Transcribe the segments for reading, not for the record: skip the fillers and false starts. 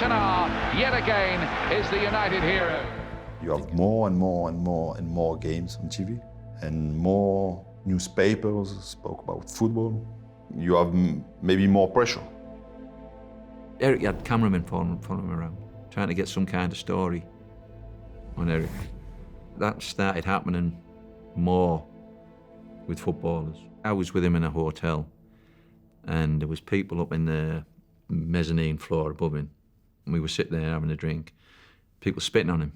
Cantona, yet again, is the United hero. You have more and more and more and more games on TV, and more newspapers spoke about football. You have maybe more pressure. Eric had cameramen following him around, trying to get some kind of story on Eric. That started happening more with footballers. I was with him in a hotel, and there was people up in the mezzanine floor above him, and we were sitting there having a drink, people spitting on him.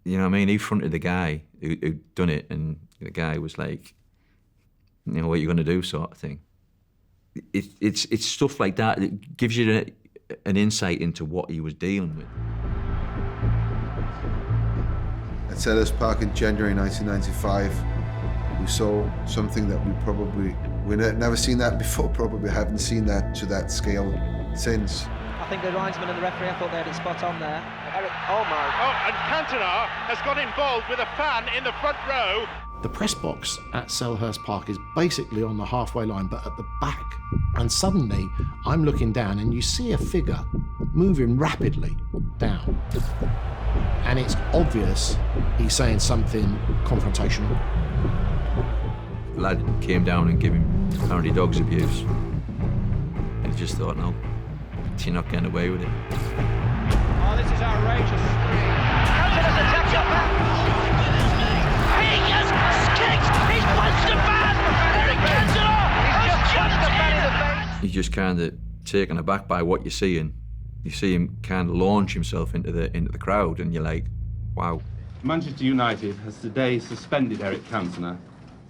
You know what I mean? He fronted the guy who'd done it, and the guy was like, you know, what are you going to do, sort of thing. It's stuff like that that gives you an insight into what he was dealing with. At Selhurst Park in January 1995, we saw something that we've never seen that before, probably haven't seen that to that scale since. I think the linesman and the referee, I thought they had it spot on there. Eric, oh and Cantona has got involved with a fan in the front row. The press box at Selhurst Park is basically on the halfway line, but at the back. And suddenly, I'm looking down and you see a figure moving rapidly down. And it's obvious he's saying something confrontational. The lad came down and gave him apparently dog's abuse. And he just thought, no, you're not getting away with it. Oh, this is outrageous. Cantona's attacked your back. He has kicked. He's punched the man. Eric Cantona has jumped the man in the face. He's just kind of taken aback by what you're seeing. You see him kind of launch himself into the crowd, and you're like, wow. Manchester United has today suspended Eric Cantona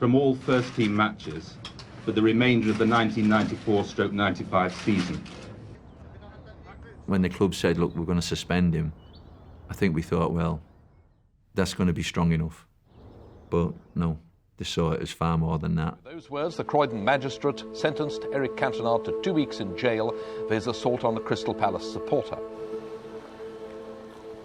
from all first-team matches for the remainder of the 1994-95 season. When the club said, look, we're going to suspend him, I think we thought, well, that's going to be strong enough. But no, they saw it as far more than that. With those words, the Croydon magistrate sentenced Eric Cantona to 2 weeks in jail for his assault on a Crystal Palace supporter.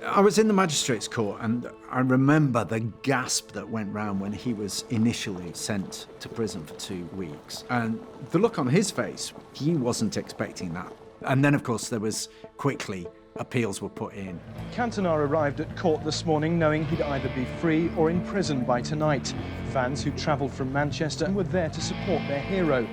I was in the magistrates' court, and I remember the gasp that went round when he was initially sent to prison for 2 weeks. And the look on his face, he wasn't expecting that. And then, of course, there was quickly appeals were put in. Cantona arrived at court this morning knowing he'd either be free or in prison by tonight. Fans who travelled from Manchester were there to support their hero.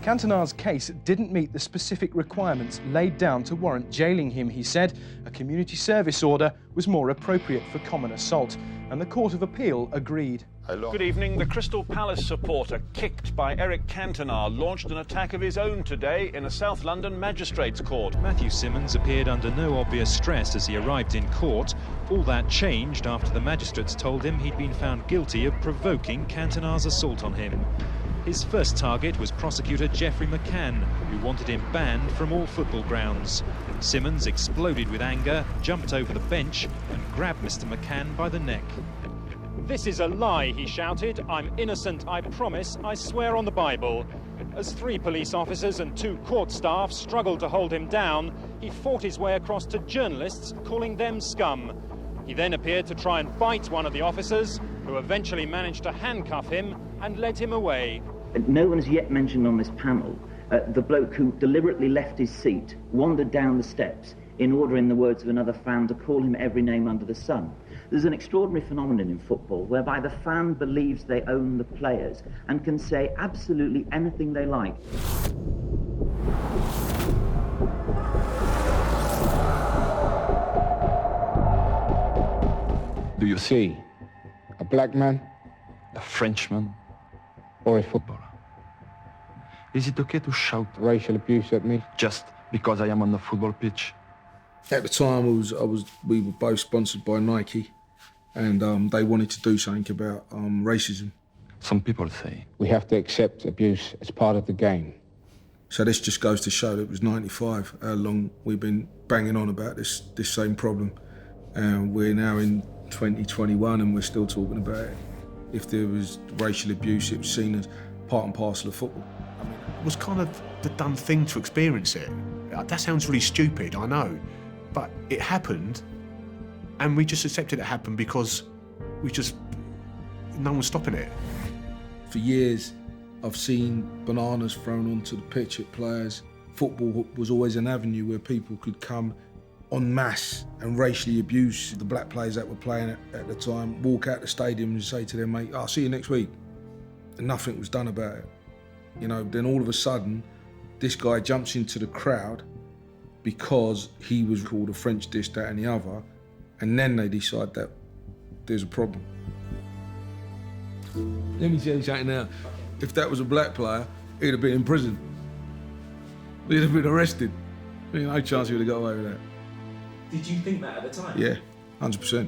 Cantona's case didn't meet the specific requirements laid down to warrant jailing him, he said. A community service order was more appropriate for common assault, and the Court of Appeal agreed. Good evening. The Crystal Palace supporter, kicked by Eric Cantona, launched an attack of his own today in a South London magistrates' court. Matthew Simmons appeared under no obvious stress as he arrived in court. All that changed after the magistrates told him he'd been found guilty of provoking Cantona's assault on him. His first target was prosecutor Geoffrey McCann, who wanted him banned from all football grounds. Simmons exploded with anger, jumped over the bench and grabbed Mr. McCann by the neck. "This is a lie," he shouted. "I'm innocent, I promise, I swear on the Bible." As 3 police officers and 2 court staff struggled to hold him down, he fought his way across to journalists, calling them scum. He then appeared to try and bite one of the officers, who eventually managed to handcuff him and led him away. No one has yet mentioned on this panel the bloke who deliberately left his seat, wandered down the steps, in order, in the words of another fan, to call him every name under the sun. There's an extraordinary phenomenon in football whereby the fan believes they own the players and can say absolutely anything they like. Do you see a black man, a Frenchman, or a footballer? Is it okay to shout racial abuse at me just because I am on the football pitch? At the time, we were both sponsored by Nike, and they wanted to do something about racism. Some people say we have to accept abuse as part of the game. So this just goes to show that it was 95, how long we've been banging on about this same problem. And we're now in 2021 and we're still talking about it. If there was racial abuse, it was seen as part and parcel of football. I mean, it was kind of the done thing to experience it. That sounds really stupid, I know, but it happened, and we just accepted it happened because no one's stopping it. For years, I've seen bananas thrown onto the pitch at players. football was always an avenue where people could come en masse and racially abuse the black players that were playing at the time, walk out the stadium and say to them, mate, I'll see you next week. And nothing was done about it. You know, then all of a sudden, this guy jumps into the crowd because he was called a French this, that and the other, and then they decide that there's a problem. Let me tell you something now. If that was a black player, he'd have been in prison. He'd have been arrested. There's no chance he would have got away with that. Did you think that at the time? Yeah, 100%.